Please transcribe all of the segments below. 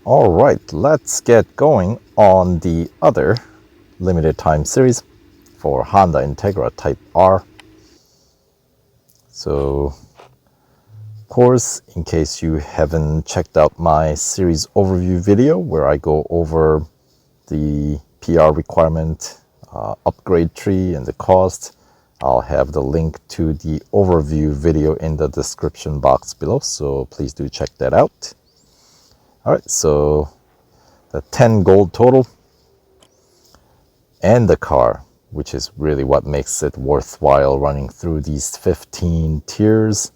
All right, let's get going on the other limited time series for Honda Integra Type R. So, of course, in case you haven't checked out my series overview video where I go over the PR requirement, upgrade tree, and the cost, I'll have the link to the overview video in the description box below, so please do check that out. All right, so the 10 gold total and the car, which is really what makes it worthwhile running through these 15 tiers.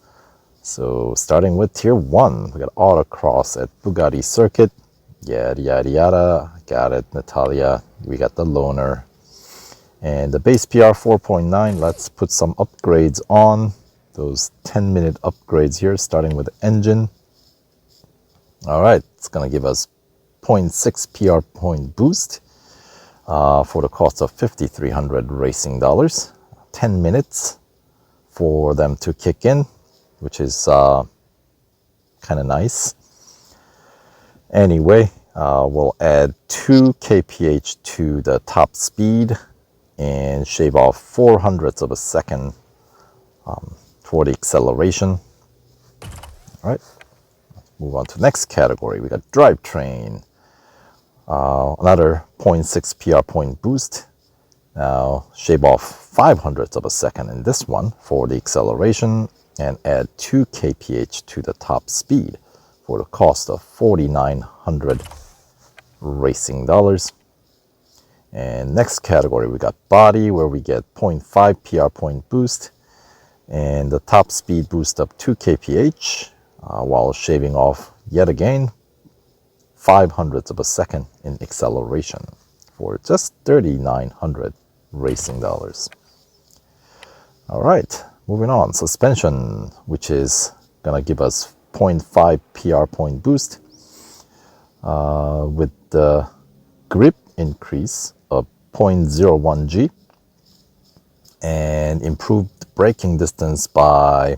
So starting with tier 1, we got autocross at Bugatti circuit. Yada yada yada. Got it, Natalia. We got the loaner. And the base PR 4.9. Let's put some upgrades on. Those 10-minute upgrades here, starting with the engine. All right, it's gonna give us 0.6 PR point boost for the cost of 5,300 racing dollars. 10 minutes for them to kick in, which is kind of nice. Anyway, we'll add 2 kph to the top speed and shave off 0.04 of a second for the acceleration. All right, move on to the next category. We got drivetrain. Another 0.6 PR point boost. Now shave off 0.05 of a second in this one for the acceleration and add 2 kph to the top speed for the cost of 4,900 racing dollars. And next category, we got body, where we get 0.5 PR point boost and the top speed boost up 2 kph while shaving off yet again 0.05 of a second in acceleration for just 3,900 racing dollars. All right, moving on. Suspension, which is gonna give us 0.5 PR point boost with the grip increase of 0.01 G and improved braking distance by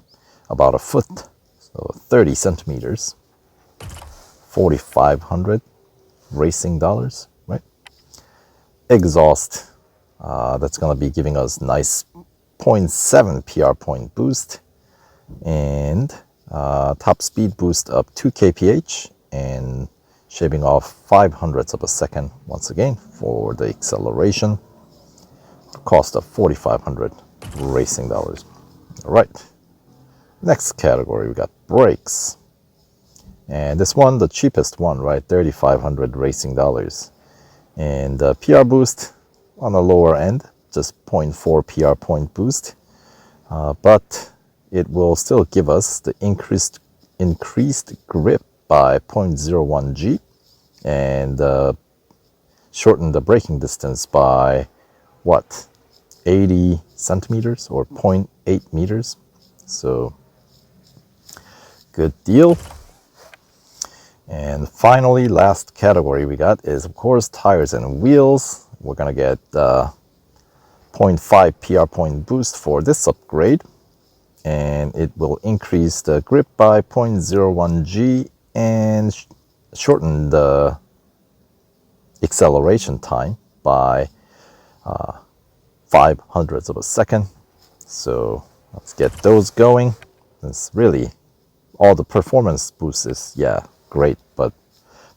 about a foot, so 30 centimeters. 4,500 racing dollars, right? Exhaust, that's going to be giving us nice 0.7 PR point boost and top speed boost up 2 kph and shaving off 0.05 of a second once again for the acceleration. Cost of 4,500 racing dollars. All right. Next category, we got brakes. And this one, the cheapest one, right? 3,500 racing dollars. And the PR boost on the lower end, just 0.4 PR point boost. But it will still give us the increased grip by 0.01 G and shorten the braking distance by what? 80 centimeters or 0.8 meters. So good deal. And finally, last category we got is, of course, tires and wheels. We're going to get 0.5 PR point boost for this upgrade. And it will increase the grip by 0.01 G and shorten the acceleration time by 0.05 of a second. So let's get those going. It's really all the performance boost is, yeah, great, but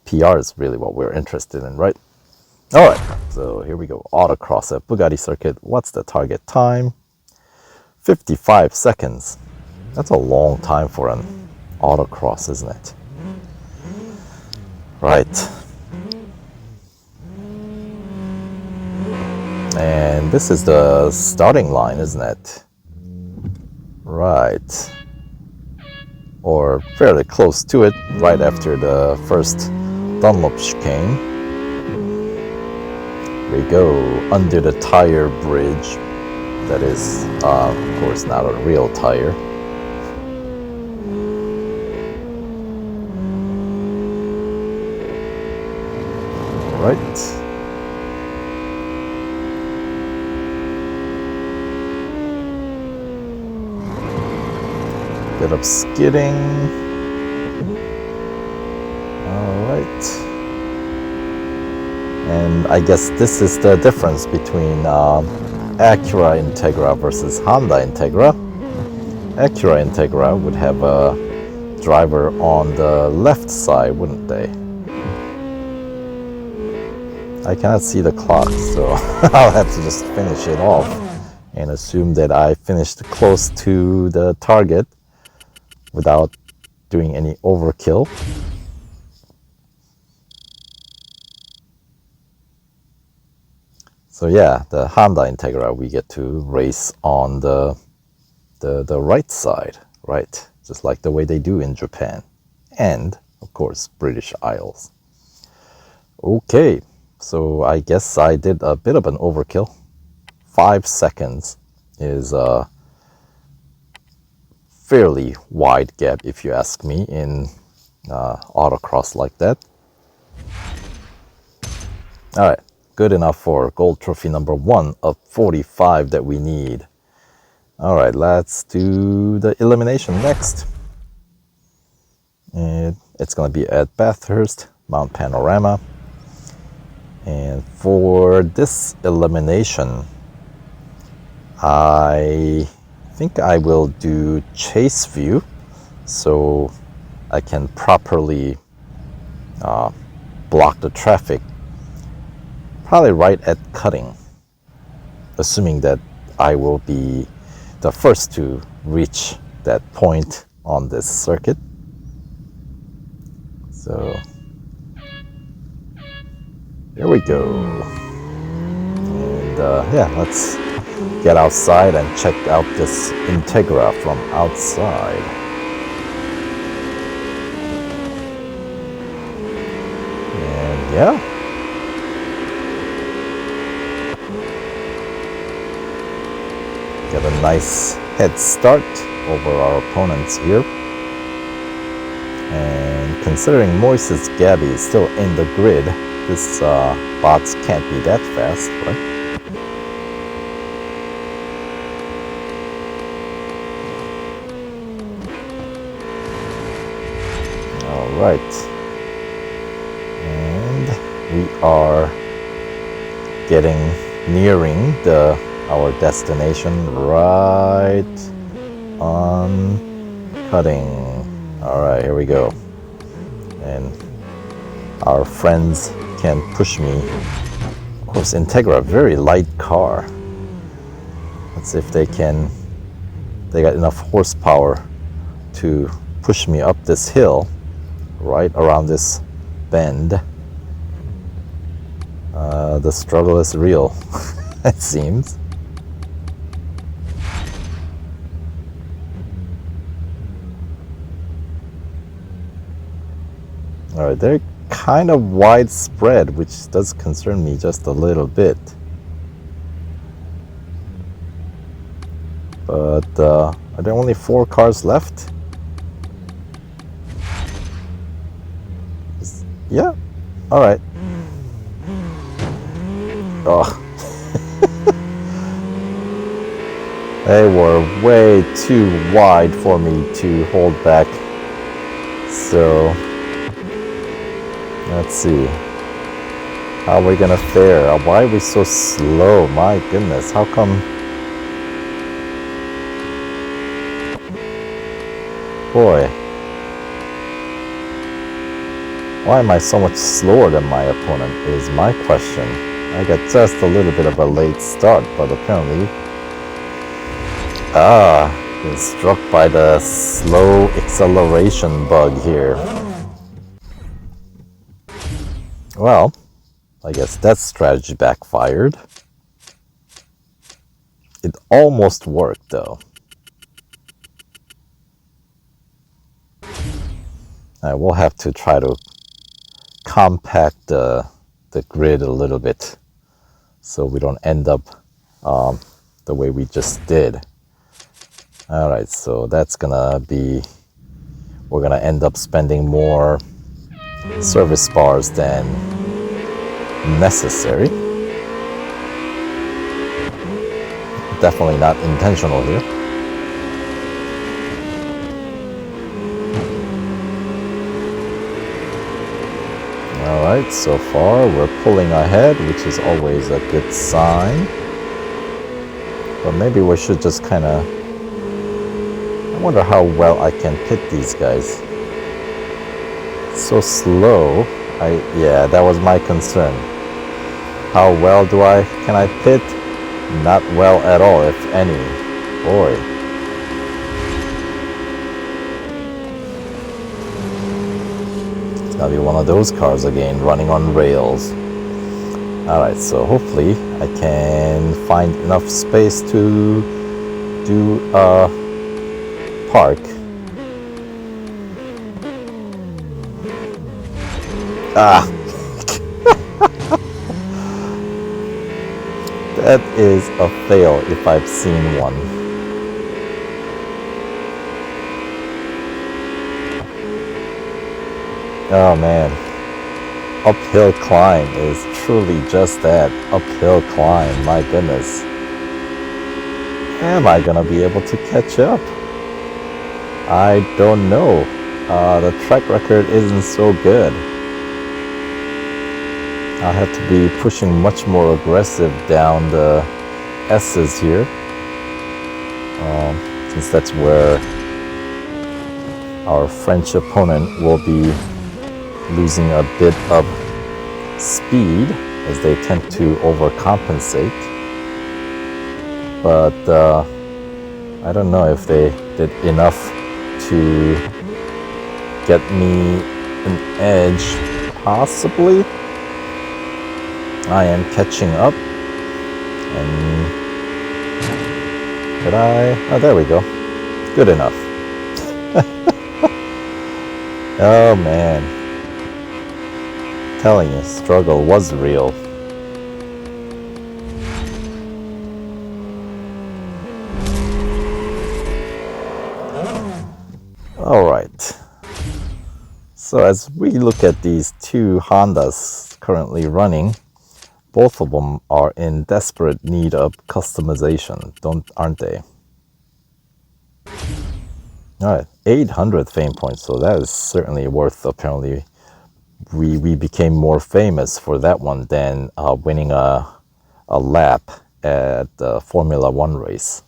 PR is really what we're interested in, right? All right, so here we go. Autocross at Bugatti circuit. What's the target time? 55 seconds. That's a long time for an autocross, isn't it? Right. And this is the starting line, isn't it? Right. Or fairly close to it, right after the first Dunlop chicane. We go under the tire bridge. That is, of course, not a real tire. Right. Bit of skidding. All right. And I guess this is the difference between Acura Integra versus Honda Integra. Acura Integra would have a driver on the left side, wouldn't they? I cannot see the clock, so I'll have to just finish it off and assume that I finished close to the target without doing any overkill. So yeah, the Honda Integra, we get to race on the right side, right? Just like the way they do in Japan and, of course, British Isles. Okay, so I guess I did a bit of an overkill. 5 seconds is a fairly wide gap, if you ask me, in autocross like that. All right, good enough for gold trophy number 1 of 45 that we need. All right, let's do the elimination next. And it's going to be at Bathurst, Mount Panorama. And for this elimination, I think I will do chase view so I can properly block the traffic, probably right at cutting, assuming that I will be the first to reach that point on this circuit. So here we go. And yeah, let's get outside and check out this Integra from outside. And yeah, get a nice head start over our opponents here. And considering Moises Gabby is still in the grid, this bots can't be that fast, right? All right. And we are nearing our destination right on cutting. All right, here we go. And our friends can push me. Of course, Integra, very light car. Let's see if they got enough horsepower to push me up this hill, right around this bend. The struggle is real, it seems. All right, they're kind of widespread, which does concern me just a little bit. But are there only 4 cars left? Yeah, all right. Oh. They were way too wide for me to hold back. So let's see. How are we gonna fare? Why are we so slow? My goodness, how come? Boy. Why am I so much slower than my opponent is my question. I got just a little bit of a late start, but apparently been struck by the slow acceleration bug here. Well, I guess that strategy backfired. It almost worked though. I will have to try to compact the grid a little bit so we don't end up the way we just did. All right, so that's gonna be, we're gonna end up spending more service bars than necessary. Definitely not intentional here. Alright, so far we're pulling ahead, which is always a good sign. But maybe we should just kind of... I wonder how well I can pit these guys. So slow. Yeah, that was my concern. How well can I pit? Not well at all, if any. Boy. It's gonna be one of those cars again, running on rails. Alright, so hopefully I can find enough space to do a park. Ah! That is a fail if I've seen one. Oh man. Uphill climb is truly just that. Uphill climb, my goodness. Am I gonna be able to catch up? I don't know. The track record isn't so good. I'll have to be pushing much more aggressive down the S's here, since that's where our French opponent will be losing a bit of speed as they tend to overcompensate. But I don't know if they did enough to get me an edge, possibly. I am catching up, and did I? Oh, there we go. Good enough. Oh man, telling you, struggle was real. All right. So as we look at these two Hondas currently running, both of them are in desperate need of customization, aren't they? All right, 800 fame points, so that is certainly worth. Apparently, we became more famous for that one than winning a lap at the Formula One race.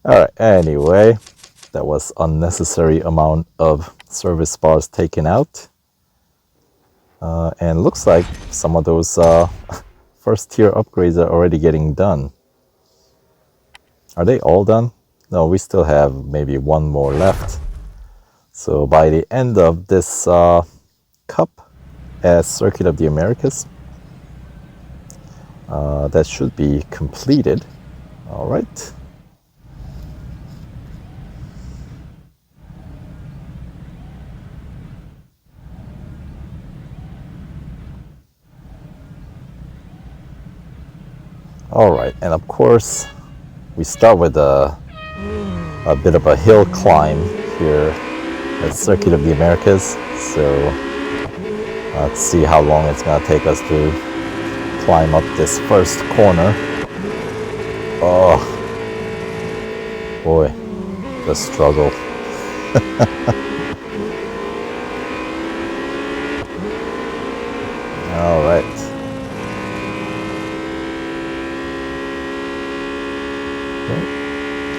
All right, anyway, that was unnecessary amount of service bars taken out. And looks like some of those first tier upgrades are already getting done. Are they all done? No, we still have maybe one more left. So by the end of this cup as Circuit of the Americas, that should be completed. All right. All right, and of course, we start with a bit of a hill climb here at Circuit of the Americas. So let's see how long it's gonna take us to climb up this first corner. Oh boy, the struggle. All right.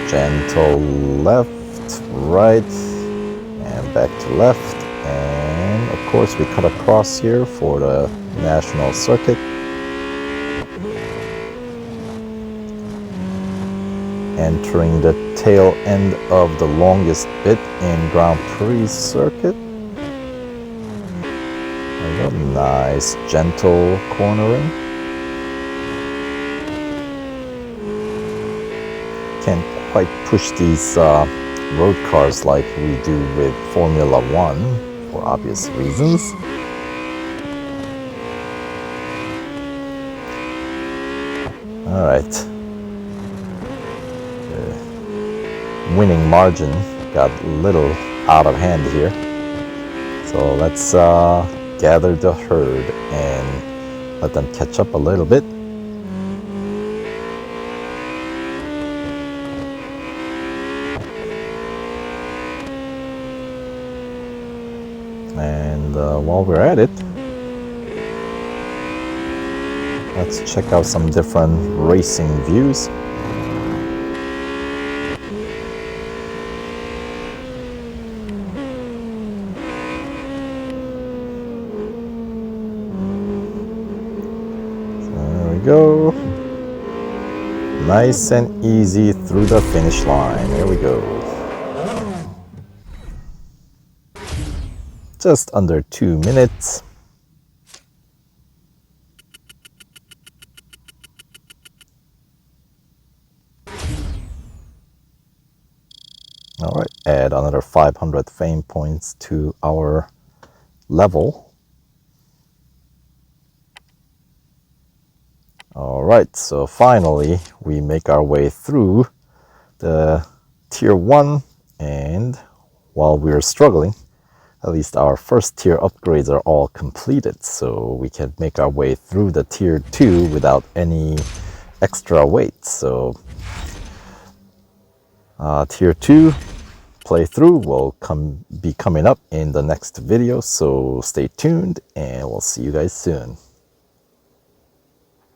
Gentle left, right, and back to left. And of course we cut across here for the national circuit. Entering the tail end of the longest bit in Grand Prix circuit. There we go. Nice gentle cornering. Can't quite push these road cars like we do with Formula One for obvious reasons. All right. The winning margin got a little out of hand here. So let's gather the herd and let them catch up a little bit. And while we're at it, let's check out some different racing views. There we go. Nice and easy through the finish line. There we go. Just under 2 minutes. All right, add another 500 fame points to our level. All right, so finally we make our way through the tier 1, and while we're struggling, at least our first tier upgrades are all completed, so we can make our way through the tier 2 without any extra weight. So tier 2 playthrough will be coming up in the next video, so stay tuned and we'll see you guys soon.